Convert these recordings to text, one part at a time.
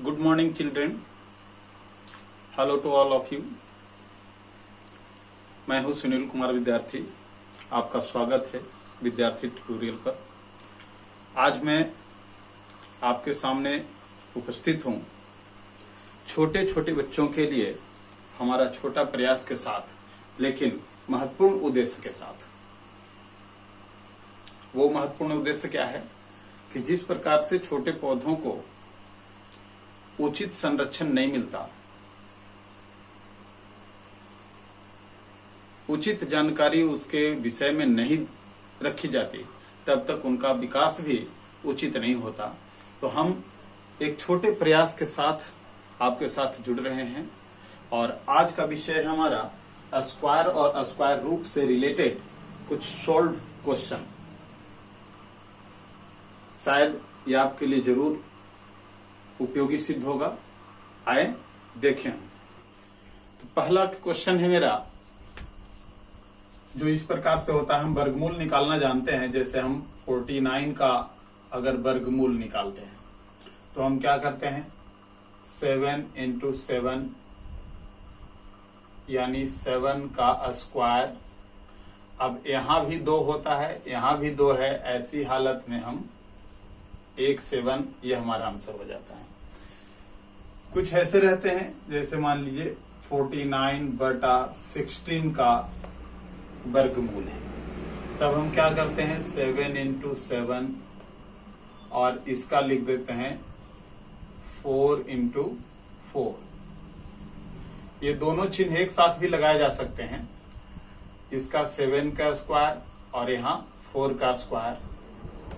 Good morning, children. Hello to all of you. मैं हूं सुनील कुमार विद्यार्थी। आपका स्वागत है विद्यार्थी ट्यूटोरियल पर। आज मैं आपके सामने उपस्थित हूं छोटे छोटे बच्चों के लिए हमारा छोटा प्रयास के साथ, लेकिन महत्वपूर्ण उद्देश्य के साथ। वो महत्वपूर्ण उद्देश्य क्या है कि जिस प्रकार से छोटे पौधों को उचित संरक्षण नहीं मिलता, उचित जानकारी उसके विषय में नहीं रखी जाती, तब तक उनका विकास भी उचित नहीं होता। तो हम एक छोटे प्रयास के साथ आपके साथ जुड़ रहे हैं और आज का विषय है हमारा स्क्वायर और स्क्वायर रूट से रिलेटेड कुछ सॉल्व क्वेश्चन। शायद ये आपके लिए जरूर उपयोगी सिद्ध होगा। आए देखें। तो पहला क्वेश्चन है मेरा, जो इस प्रकार से होता है। हम वर्गमूल निकालना जानते हैं। जैसे हम 49 का अगर वर्गमूल निकालते हैं तो हम क्या करते हैं, 7 इंटू 7 यानी 7 का स्क्वायर। अब यहां भी 2 होता है, यहां भी 2 है। ऐसी हालत में हम 1 7 ये हमारा आंसर हो जाता है। कुछ ऐसे रहते हैं, जैसे मान लीजिए 49/16 का वर्गमूल है। तब हम क्या करते हैं, 7 इंटू 7 और इसका लिख देते हैं 4 इंटू 4। ये दोनों चिन्ह एक साथ भी लगाए जा सकते हैं। इसका 7 का स्क्वायर और यहाँ 4 का स्क्वायर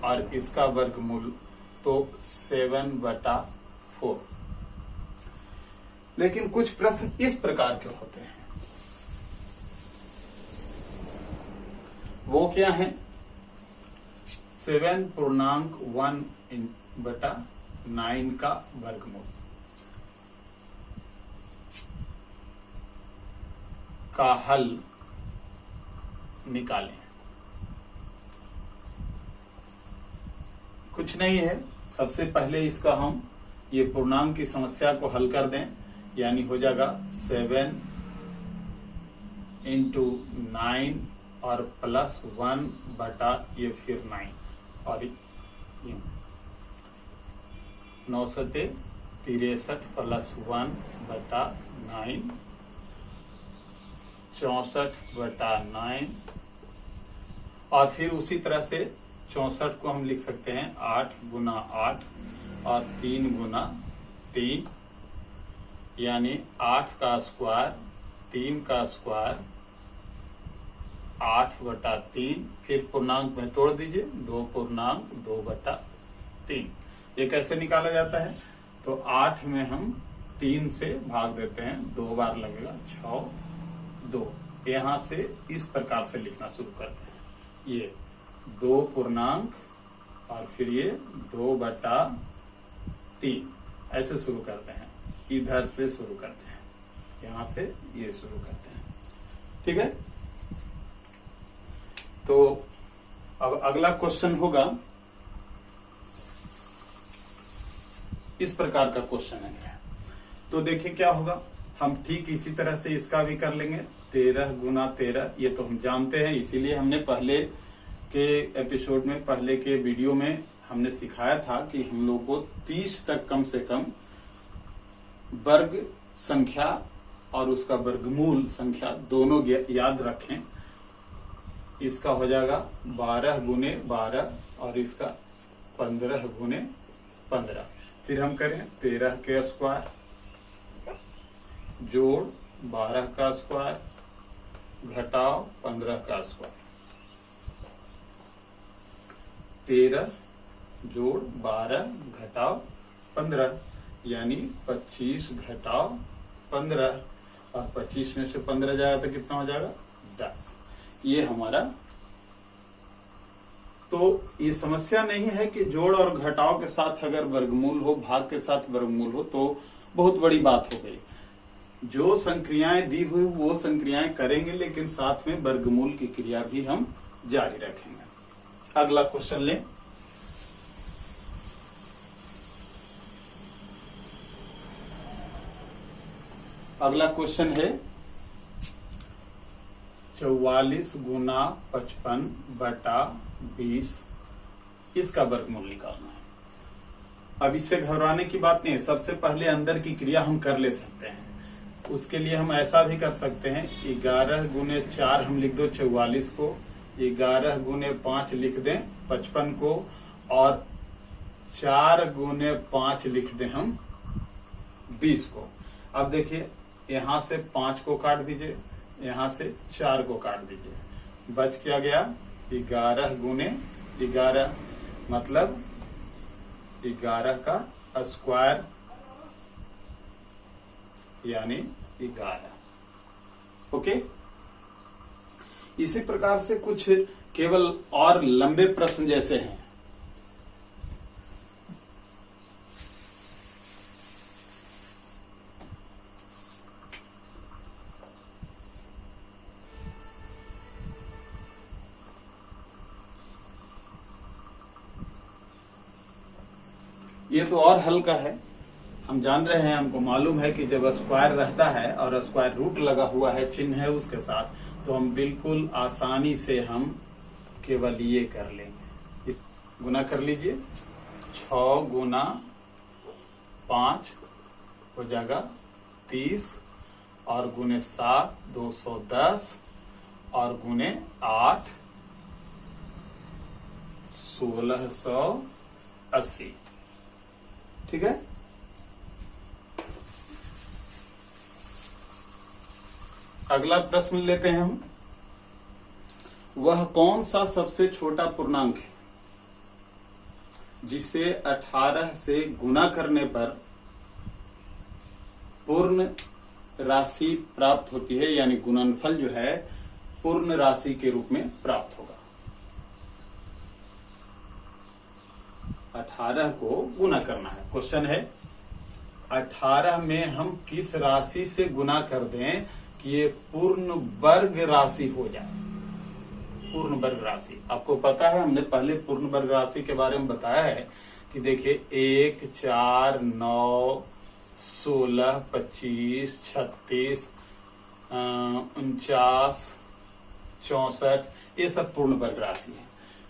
और इसका वर्गमूल, तो 7/4। लेकिन कुछ प्रश्न इस प्रकार के होते हैं। वो क्या है, 7.1/9 का वर्गमूल का हल निकालें। कुछ नहीं है, सबसे पहले इसका हम ये पूर्णांक की समस्या को हल कर दें। यानी हो जाएगा 7 इंटू 9 और प्लस 1 बटा ये फिर 9 और 963 प्लस 1 बटा 9 64/9 और फिर उसी तरह से 64 को हम लिख सकते हैं 8 गुना 8 और 3 गुना 3 यानी 8 का स्क्वायर, 3 का स्क्वायर, 8/3। फिर पूर्णांक में तोड़ दीजिए, 2.2/3। ये कैसे निकाला जाता है, तो 8 में हम 3 से भाग देते हैं, 2 बार लगेगा, 6 2। यहां से इस प्रकार से लिखना शुरू करते हैं। ये 2 पूर्णांक और फिर ये 2/3 ऐसे शुरू करते हैं। इधर से शुरू करते हैं, यहां से ये शुरू करते हैं। ठीक है। तो अब अगला क्वेश्चन होगा, इस प्रकार का क्वेश्चन है। तो देखिए क्या होगा, हम ठीक इसी तरह से इसका भी कर लेंगे। 13 गुना 13 ये तो हम जानते हैं, इसीलिए हमने पहले के एपिसोड में, पहले के वीडियो में हमने सिखाया था कि हम लोग को 30 तक कम से कम वर्ग संख्या और उसका वर्गमूल संख्या दोनों याद रखें। इसका हो जाएगा 12 गुने 12 और इसका 15 गुने 15। फिर हम करें 13 के स्क्वायर जोड़ 12 का स्क्वायर घटाओ 15 का स्क्वायर। 13 जोड़ 12 घटाओ 15 यानी 25 घटाओ 15 और 25 में से 15 जाएगा तो कितना हो जाएगा, 10। ये हमारा, तो ये समस्या नहीं है कि जोड़ और घटाव के साथ अगर वर्गमूल हो, भाग के साथ वर्गमूल हो तो बहुत बड़ी बात हो गई। जो संक्रियाएं दी हुई वो संक्रियाएं करेंगे, लेकिन साथ में वर्गमूल की क्रिया भी हम जारी रखेंगे। अगला क्वेश्चन लें। अगला क्वेश्चन है 44 गुना 55 बटा 20, इसका वर्गमूल निकालना है। अब इससे घबराने की बात नहीं है, सबसे पहले अंदर की क्रिया हम कर ले सकते हैं। उसके लिए हम ऐसा भी कर सकते हैं, 11 गुने 4 हम लिख दो 44 को, 11 गुने 5 लिख दें 55 को, और 4 गुने 5 लिख दें हम 20 को। अब देखिए यहां से 5 को काट दीजिए, यहां से 4 को काट दीजिए, बच क्या गया 11 गुने 11, मतलब 11 का स्क्वायर यानी 11। ओके, इसी प्रकार से कुछ केवल और लंबे प्रश्न जैसे हैं। ये तो और हल्का है, हम जान रहे हैं, हमको मालूम है कि जब स्क्वायर रहता है और स्क्वायर रूट लगा हुआ है, चिन्ह है उसके साथ, तो हम बिल्कुल आसानी से हम केवल ये कर लेंगे। इस गुना कर लीजिए, 6 गुना 5 हो जाएगा 30, और गुने 7 210, और गुने 8 1680। ठीक है, अगला प्रश्न लेते हैं हम। वह कौन सा सबसे छोटा पूर्णांक है जिसे 18 से गुना करने पर पूर्ण राशि प्राप्त होती है, यानी गुणनफल जो है पूर्ण राशि के रूप में प्राप्त होगा। 18 को गुना करना है। क्वेश्चन है 18 में हम किस राशि से गुना कर दें कि ये पूर्ण वर्ग राशि हो जाए। पूर्ण वर्ग राशि आपको पता है, हमने पहले पूर्ण वर्ग राशि के बारे में बताया है कि देखिए 1 4 9 16 25 36 49 64, ये सब पूर्ण वर्ग राशि है।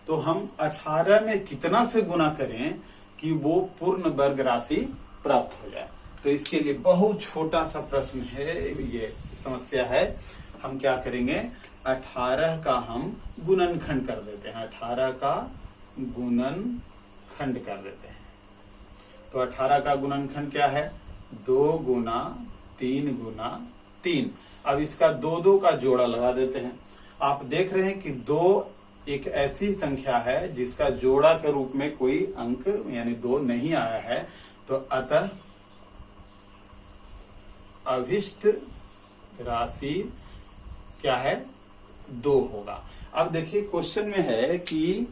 तो हम 18 में कितना से गुना करें कि वो पूर्ण वर्ग राशि प्राप्त हो जाए। तो इसके लिए बहुत छोटा सा प्रश्न है, ये समस्या है। हम क्या करेंगे, 18 का हम गुणनखंड कर देते हैं। 18 का गुणनखंड कर देते हैं। तो 18 का गुणनखंड क्या है, 2 गुना 3 गुना 3। अब इसका 2 का जोड़ा लगा देते हैं। आप देख रहे हैं कि 2 एक ऐसी संख्या है जिसका जोड़ा के रूप में कोई अंक यानी 2 नहीं आया है, तो अतः अभिष्ट राशि क्या है, 2 होगा। अब देखिए क्वेश्चन में है कि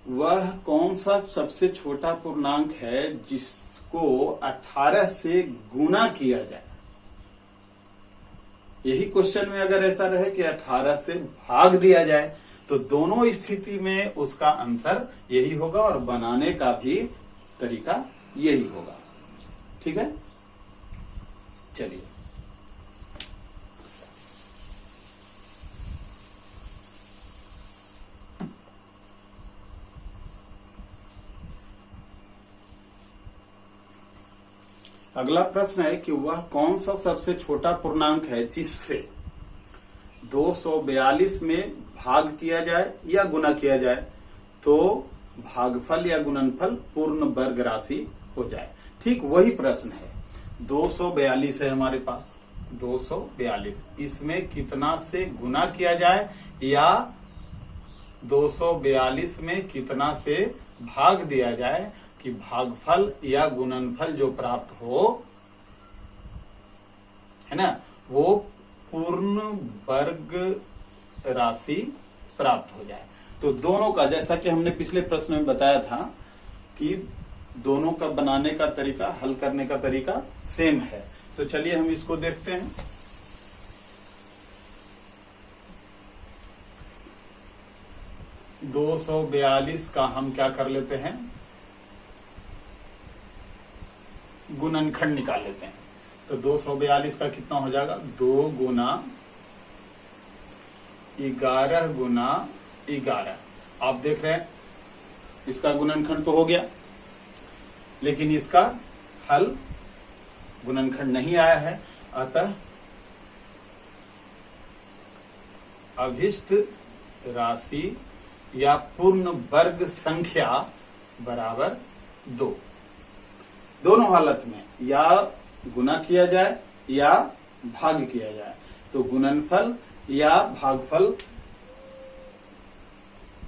वह कौन सा सबसे छोटा पूर्णांक है जिसको 18 से गुना किया जाए। यही क्वेश्चन में अगर ऐसा रहे कि 18 से भाग दिया जाए, तो दोनों स्थिति में उसका आंसर यही होगा और बनाने का भी तरीका यही होगा। ठीक है, चलिए अगला प्रश्न है कि वह कौन सा सबसे छोटा पूर्णांक है जिससे 242 में भाग किया जाए या गुना किया जाए तो भागफल या गुणनफल पूर्ण वर्ग राशि हो जाए। ठीक वही प्रश्न है। 242 है हमारे पास, 242, इसमें कितना से गुना किया जाए या 242 में कितना से भाग दिया जाए कि भागफल या गुणनफल जो प्राप्त हो, है ना, वो पूर्ण वर्ग राशि प्राप्त हो जाए। तो दोनों का, जैसा कि हमने पिछले प्रश्न में बताया था कि दोनों का बनाने का तरीका, हल करने का तरीका सेम है। तो चलिए हम इसको देखते हैं। दो 242 का हम क्या कर लेते हैं, गुणनखंड निकाल लेते हैं। तो 242 का कितना हो जाएगा, 2 गुना 11 गुना 11। आप देख रहे हैं इसका गुणनखंड तो हो गया, लेकिन इसका हल गुणनखंड नहीं आया है, अतः अभिष्ट राशि या पूर्ण वर्ग संख्या बराबर 2। दोनों हालत में या गुना किया जाए या भाग किया जाए, तो गुणनफल या भागफल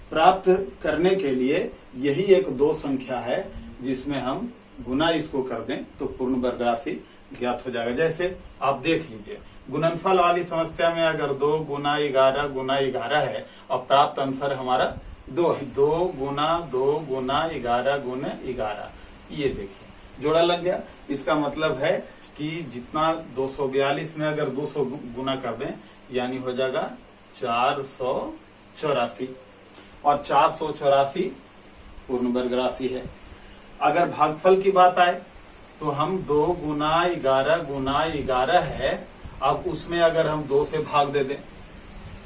प्राप्त करने के लिए यही एक 2 संख्या है जिसमें हम गुना इसको कर दें तो पूर्ण वर्ग राशि ज्ञात हो जाएगा। जैसे आप देख लीजिए, गुणनफल वाली समस्या में अगर 2 गुना 11 गुना 11 है और प्राप्त आंसर हमारा 2 है, 2 गुना 11 गुना 11, ये देखिए जोड़ा लग गया। इसका मतलब है कि जितना 242 में अगर 200 गुना कर दें यानी हो जाएगा 484, और 484 पूर्ण वर्ग राशि है। अगर भागफल की बात आए तो हम 2 गुना 11 गुना 11 है, अब उसमें अगर हम 2 से भाग दे दें,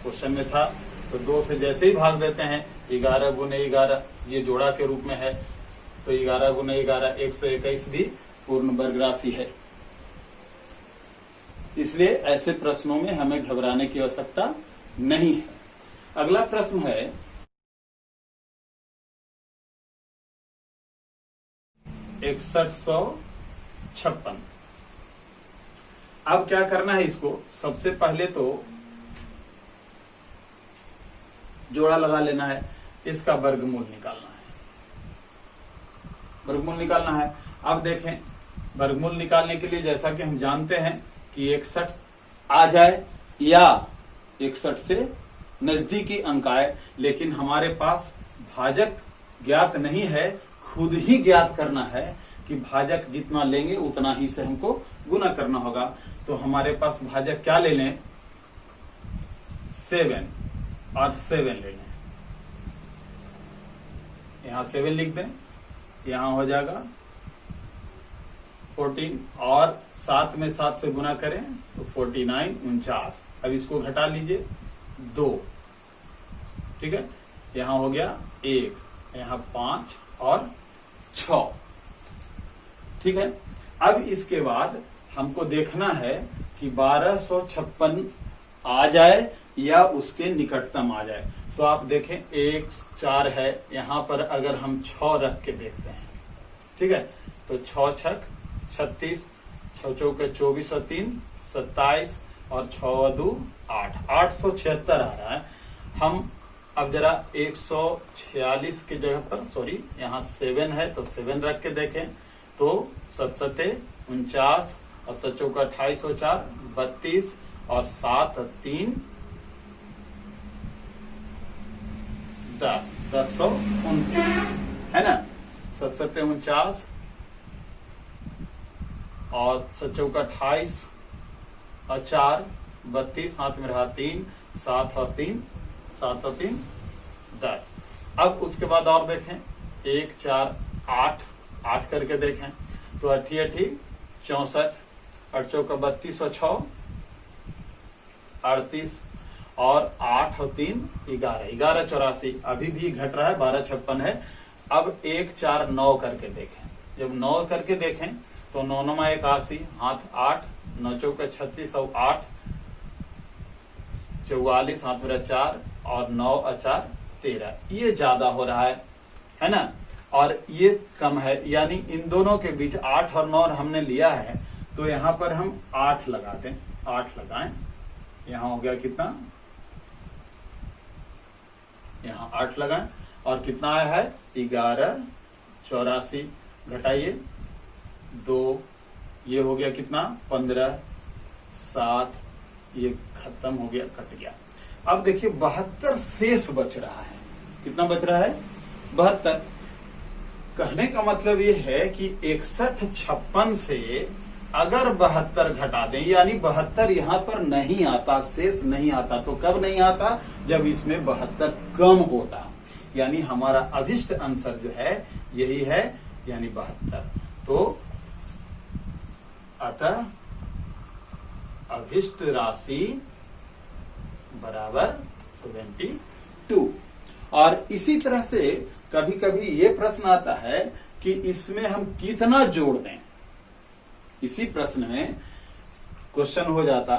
क्वेश्चन में था तो 2 से जैसे ही भाग देते हैं 11 गुना 11, ये जोड़ा के रूप में है, तो 11 गुना 11 121 भी पूर्ण वर्ग राशि है। इसलिए ऐसे प्रश्नों में हमें घबराने की आवश्यकता नहीं है। अगला प्रश्न है 6156। अब क्या करना है, इसको सबसे पहले तो जोड़ा लगा लेना है, इसका वर्गमूल निकालना है, वर्गमूल निकालना है। अब देखें वर्गमूल निकालने के लिए जैसा कि हम जानते हैं कि 61 आ जाए या 61 से नजदीकी अंक आए, लेकिन हमारे पास भाजक ज्ञात नहीं है, खुद ही ज्ञात करना है कि भाजक जितना लेंगे उतना ही से हमको गुना करना होगा। तो हमारे पास भाजक क्या ले लें, 7 और 7 ले लें, यहां 7 लिख दें, यहां हो जाएगा 14 और 7 में 7 से गुना करें तो 49 49। अब इसको घटा लीजिए 2, ठीक है, यहां हो गया 1, यहां 5 और 6, ठीक है। अब इसके बाद हमको देखना है कि 1256 आ जाए या उसके निकटतम आ जाए। तो आप देखें 1 4 है, यहां पर अगर हम 6 रख के देखते हैं, ठीक है, तो 6 छक 36, 6 चौके 24 और 3 27 और 6 2 8, 876 आ रहा है। हम अब जरा 146 की जगह पर यहाँ 7 है तो 7 रख के देखें तो 7 7 49 और 7 चौका 28 और 4 32 और 7 और 3 10 1029 है ना। 7 7 49 और 7 चौका 28 और 4 32, हाथ में रहा 3 7 और 3 7 और 3 10। अब उसके बाद और देखें 1 4 8 8 करके देखें तो 8 64 8 चौका 32 और 6 38 और 8 और 3 11 11 84। अभी भी घट रहा है, 12 56 है। अब 1 4 9 करके देखें, जब 9 करके देखें तो 9 9 81, हाथ 8 9 चौका 36 और 8 44, हाथ मेरा 4 और 9 और 4 13। ये ज्यादा हो रहा है ना, और ये कम है, यानी इन दोनों के बीच 8 और 9 हमने लिया है तो यहां पर हम 8 लगा दें, 8 लगाएं। यहां हो गया कितना, यहां 8 लगाएं और कितना आया है 11 84 घटाइए 2, ये हो गया कितना 15 7, ये खत्म हो गया, कट गया। अब देखिए 72 शेष बच रहा है। कितना बच रहा है 72। कहने का मतलब ये है कि 61 56 से अगर 72 घटा दें, यानी 72 यहां पर नहीं आता, शेष नहीं आता। तो कब नहीं आता, जब इसमें 72 कम होता, यानी हमारा अभिष्ट आंसर जो है यही है, यानी 72। तो अतः अभिष्ट राशि बराबर 72। और इसी तरह से कभी कभी ये प्रश्न आता है कि इसमें हम कितना जोड़ दें। इसी प्रश्न में क्वेश्चन हो जाता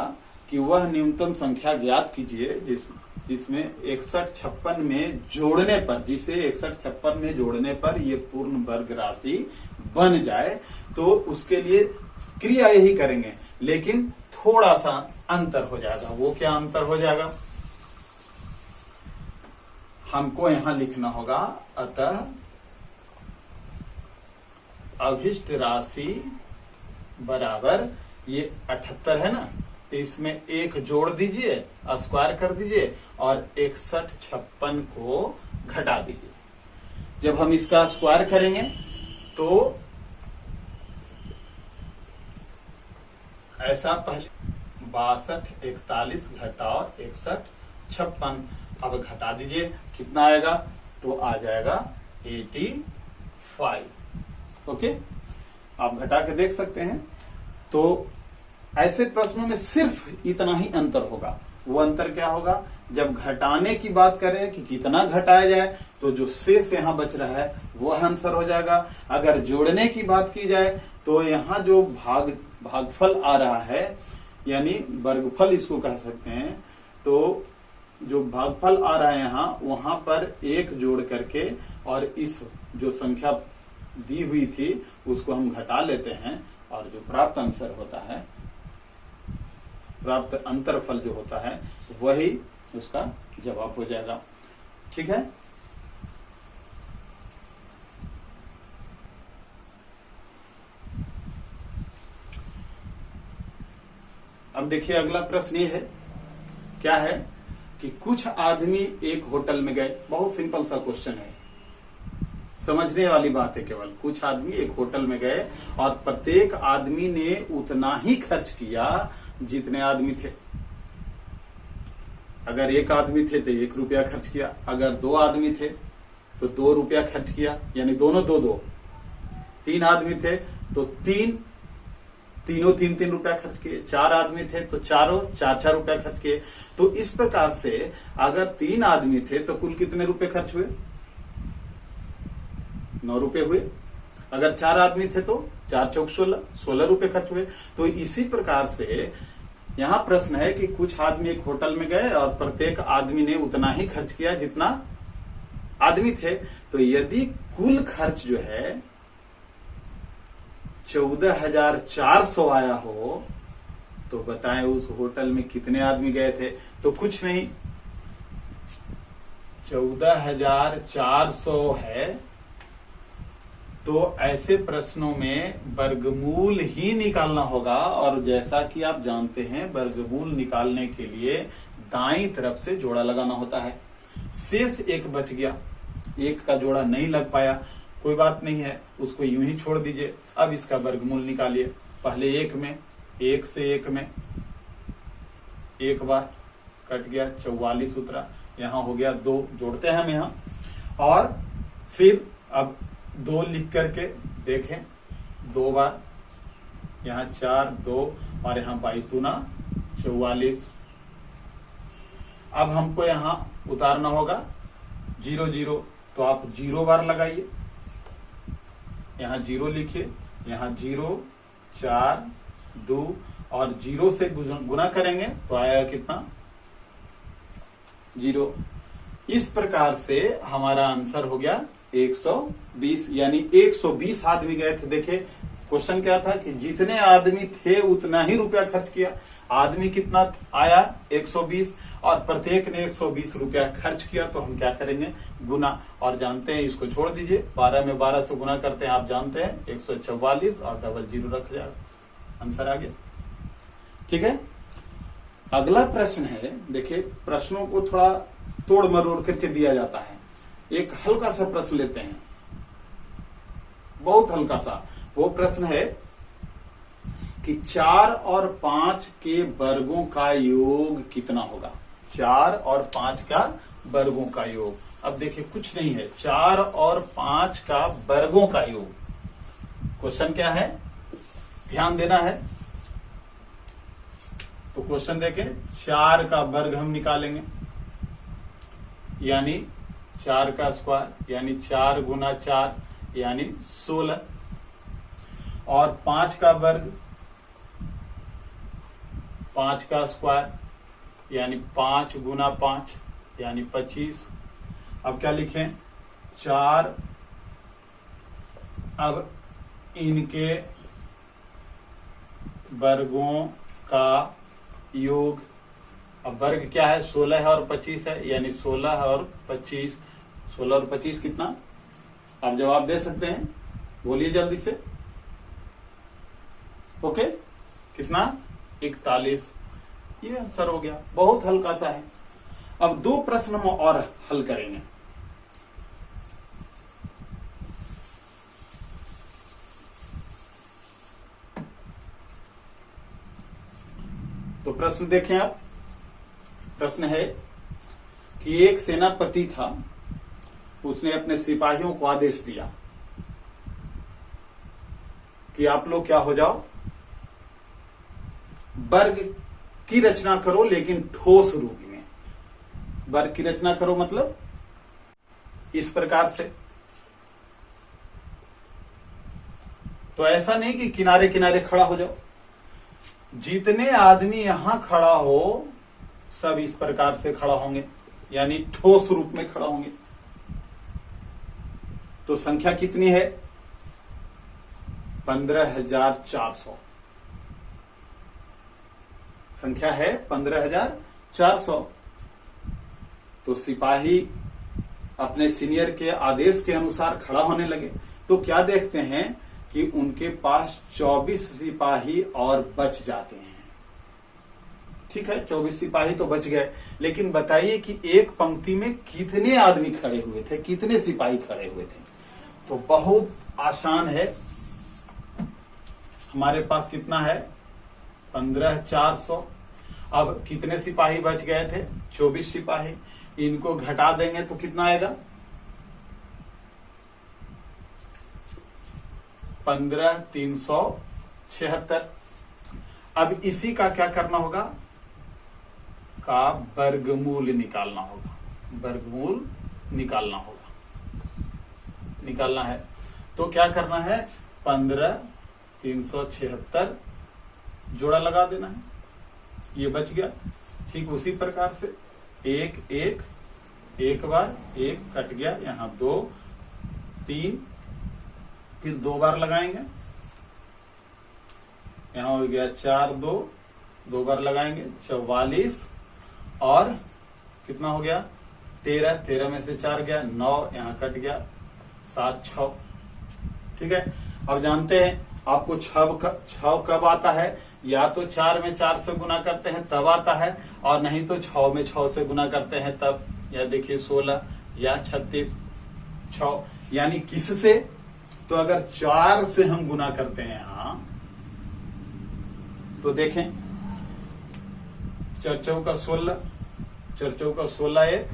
कि वह न्यूनतम संख्या ज्ञात कीजिए जिसमें 61-56 में जोड़ने पर, जिसे 61-56 में जोड़ने पर ये पूर्ण वर्ग राशि बन जाए। तो उसके लिए क्रिया यही करेंगे, लेकिन थोड़ा सा अंतर हो जाएगा। वो क्या अंतर हो जाएगा, हमको यहां लिखना होगा, अतः अभिष्ट राशि बराबर ये 78 है ना, तो इसमें एक जोड़ दीजिए, स्क्वायर कर दीजिए और 61-56 को घटा दीजिए। जब हम इसका स्क्वायर करेंगे तो ऐसा पहले 62, 41 घटाओ 61-56, अब घटा दीजिए, कितना आएगा, तो आ जाएगा 85। ओके, आप घटा के देख सकते हैं। तो ऐसे प्रश्नों में सिर्फ इतना ही अंतर होगा। वो अंतर क्या होगा, जब घटाने की बात करें कि कितना घटाया जाए, तो जो शेष यहां बच रहा है वो आंसर हो जाएगा। अगर जोड़ने की बात की जाए तो यहां जो भागफल आ रहा है, यानी वर्गफल इसको कह सकते हैं, तो जो भागफल आ रहा है यहां, वहां पर एक जोड़ करके और इस जो संख्या दी हुई थी उसको हम घटा लेते हैं, और जो प्राप्त आंसर होता है, प्राप्त अंतरफल जो होता है, वही उसका जवाब हो जाएगा। ठीक है, अब देखिए अगला प्रश्न ये है, क्या है कि कुछ आदमी एक होटल में गए। बहुत सिंपल सा क्वेश्चन है, समझने वाली बात है केवल। कुछ आदमी एक होटल में गए और प्रत्येक आदमी ने उतना ही खर्च किया जितने आदमी थे। अगर एक आदमी थे तो 1 रुपया खर्च किया, अगर 2 आदमी थे तो 2 रुपया खर्च किया, यानी दोनों 2-2। 3 आदमी थे तो तीनों 3-3 रुपया खर्च किए। 4 आदमी थे तो चारों 4-4 रुपया खर्च किए। तो इस प्रकार से अगर 3 आदमी थे तो कुल कितने रुपए खर्च हुए, 9 रुपए हुए। अगर 4 आदमी थे तो 4 चौक 16 रुपए खर्च हुए। तो इसी प्रकार से यहां प्रश्न है कि कुछ आदमी एक होटल में गए और प्रत्येक आदमी ने उतना ही खर्च किया जितना आदमी थे। तो यदि कुल खर्च जो है 14,400 आया हो, तो बताएं उस होटल में कितने आदमी गए थे। तो कुछ नहीं, 14,400 है, तो ऐसे प्रश्नों में वर्गमूल ही निकालना होगा। और जैसा कि आप जानते हैं, वर्गमूल निकालने के लिए दाईं तरफ से जोड़ा लगाना होता है। शेष एक बच गया, एक का जोड़ा नहीं लग पाया, कोई बात नहीं है, उसको यूं ही छोड़ दीजिए। अब इसका वर्गमूल निकालिए। पहले 1 में, 1 से 1 में, एक बार कट गया, 44 उतरा, यहां हो गया 2, जोड़ते हैं हम यहां। और फिर अब 2 लिख करके देखें, 2 बार, यहां 4, 2 और यहां 22 दूना 44। अब हमको यहां उतारना होगा 0 0, तो आप 0 बार लगाइए, यहां 0 लिखिए, यहां 0, 4, 2 और 0 से गुना करेंगे तो आएगा कितना, 0। इस प्रकार से हमारा आंसर हो गया 120, यानी 120 आदमी गए थे। देखिए क्वेश्चन क्या था कि जितने आदमी थे उतना ही रुपया खर्च किया। आदमी कितना आया, 120, और प्रत्येक ने 120 रुपया खर्च किया। तो हम क्या करेंगे, गुना, और जानते हैं इसको छोड़ दीजिए, 12 में 12 से गुना करते हैं, आप जानते हैं 144 और डबल 0 रख जाएगा, आंसर आ गया। ठीक है, अगला प्रश्न है, देखिए प्रश्नों को थोड़ा तोड़ मरोड़ करके दिया जाता है। एक हल्का सा प्रश्न लेते हैं, बहुत हल्का सा। वो प्रश्न है कि 4 और 5 के वर्गों का योग कितना होगा। 4 और 5 का वर्गों का योग। अब देखिए कुछ नहीं है, 4 और 5 का वर्गों का योग। क्वेश्चन क्या है, ध्यान देना है। तो क्वेश्चन देखें, 4 का वर्ग हम निकालेंगे, यानी 4 का स्क्वायर, यानी 4 गुना 4 यानी 16, और 5 का वर्ग, 5 का स्क्वायर यानी 5 गुना 5 यानी 25। अब क्या लिखें, 4, अब इनके वर्गों का योग, अब वर्ग क्या है, 16 है और 25 है, यानी 16 और 25, 16 और 25 कितना, आप जवाब दे सकते हैं, बोलिए जल्दी से। ओके, कितना, 41, ये आंसर हो गया, बहुत हल्का सा है। अब 2 प्रश्न हम और हल करेंगे। तो प्रश्न देखें आप, प्रश्न है कि एक सेनापति था, उसने अपने सिपाहियों को आदेश दिया कि आप लोग क्या हो जाओ, वर्ग की रचना करो लेकिन ठोस रूप में। वर्ग की रचना करो मतलब इस प्रकार से, तो ऐसा नहीं कि किनारे किनारे खड़ा हो जाओ, जितने आदमी यहां खड़ा हो सब इस प्रकार से खड़ा होंगे, यानी ठोस रूप में खड़ा होंगे। तो संख्या कितनी है, 15,400 संख्या है, 15,400। तो सिपाही अपने सीनियर के आदेश के अनुसार खड़ा होने लगे। तो क्या देखते हैं कि उनके पास 24 सिपाही और बच जाते हैं। ठीक है, 24 सिपाही तो बच गए, लेकिन बताइए कि एक पंक्ति में कितने आदमी खड़े हुए थे, कितने सिपाही खड़े हुए थे। तो बहुत आसान है, हमारे पास कितना है, 15,400। अब कितने सिपाही बच गए थे, 24 सिपाही, इनको घटा देंगे तो कितना आएगा, 15,376। अब इसी का क्या करना होगा, का वर्गमूल निकालना होगा, वर्गमूल निकालना होगा, निकालना है। तो क्या करना है, 15,376 जोड़ा लगा देना है, ये बच गया। ठीक उसी प्रकार से एक बार एक कट गया, यहां 2 3, फिर 2 बार लगाएंगे, यहां हो गया 4 2 बार लगाएंगे 44, और कितना हो गया 13 में से 4 गया 9, यहां कट गया 7 6। ठीक है, अब जानते हैं आपको 6 कब आता है, या तो 4 में 4 से गुना करते हैं तब आता है, और नहीं तो 6 में 6 से गुना करते हैं तब। या देखिए 16 या 36, 6 यानी किससे, तो अगर 4 से हम गुना करते हैं यहां, तो देखें 4 चौका 16, 4 चौका 16 1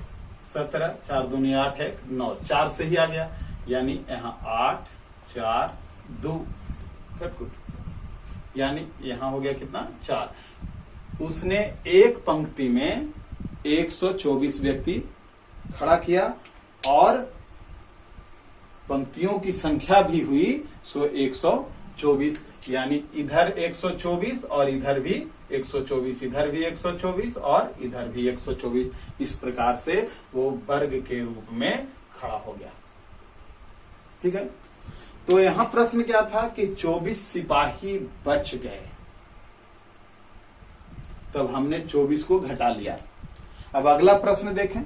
17, 4 दूनी 8 1 9, 4 से ही आ गया, यानी यहां 8 4 2 कटकुट, यानी यहां हो गया कितना 4। उसने एक पंक्ति में 124 व्यक्ति खड़ा किया, और पंक्तियों की संख्या भी हुई 124, यानी इधर 124 और इधर भी 124, इधर भी 124 और इधर भी 124। इस प्रकार से वो वर्ग के रूप में खड़ा हो गया। ठीक है, तो यहां प्रश्न क्या था कि 24 सिपाही बच गए, तब हमने 24 को घटा लिया। अब अगला प्रश्न देखें,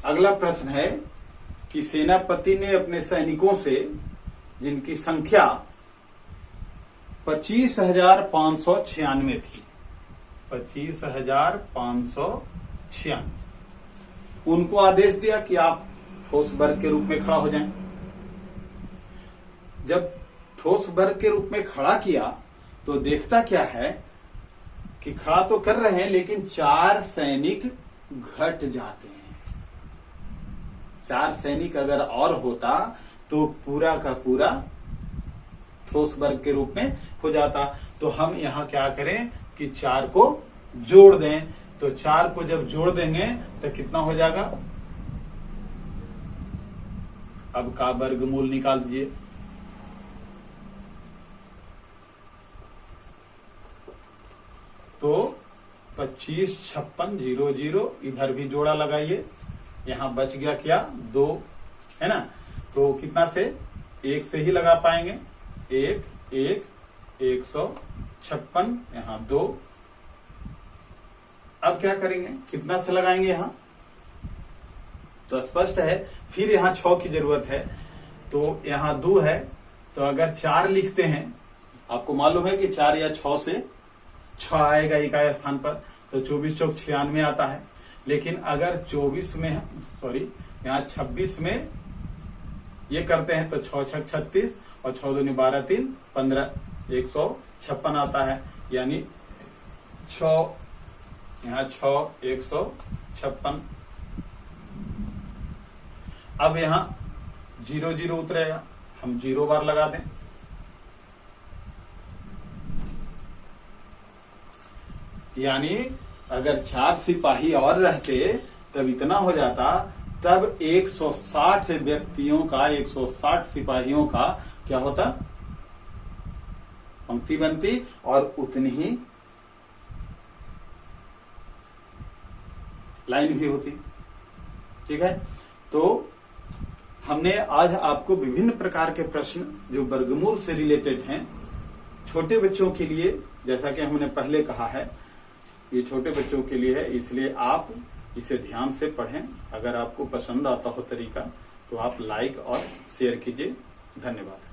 अगला प्रश्न है कि सेनापति ने अपने सैनिकों से, जिनकी संख्या 25,596 थी, 25,596, उनको आदेश दिया कि आप ठोस वर्ग के रूप में खड़ा हो जाएं। जब ठोस वर्ग के रूप में खड़ा किया तो देखता क्या है कि खड़ा तो कर रहे हैं, लेकिन 4 सैनिक घट जाते हैं, 4 सैनिक अगर और होता तो पूरा का पूरा ठोस वर्ग के रूप में हो जाता। तो हम यहाँ क्या करें कि 4 को जोड़ दें। तो 4 को जब जोड़ देंगे तो कितना हो जाएगा, अब का वर्गमूल निकाल दीजिए। तो 25, 56, 0, 0, इधर भी जोड़ा लगाइए। यहां बच गया क्या, 2, है ना। तो कितना से 1 से ही लगा पाएंगे, 1, 1, 156, यहां 2। अब क्या करेंगे, कितना से लगाएंगे यहां, तो स्पष्ट है। फिर यहां 6 की जरूरत है। तो यहां 2 है, तो अगर 4 लिखते हैं, आपको मालूम है कि 4 या 6 से 6 आएगा इकाई स्थान पर, तो 24 चौक 96 आता है। लेकिन अगर 24 में, सॉरी यहाँ 26 में ये करते हैं तो 6 6 36 और 6 दूनी 12 3 15, 156 आता है। यानी 6, यहाँ 6, 156। अब यहाँ 0 0 उतरेगा, हम 0 बार लगा दें। यानी अगर 4 सिपाही और रहते तब इतना हो जाता, तब 160 व्यक्तियों का, 160 सिपाहियों का क्या होता, पंक्ति बनती और उतनी ही लाइन भी होती। ठीक है। तो हमने आज आपको विभिन्न प्रकार के प्रश्न जो वर्गमूल से रिलेटेड हैं, छोटे बच्चों के लिए, जैसा कि हमने पहले कहा है, ये छोटे बच्चों के लिए है, इसलिए आप इसे ध्यान से पढ़ें। अगर आपको पसंद आता हो तरीका तो आप लाइक और शेयर कीजिए। धन्यवाद।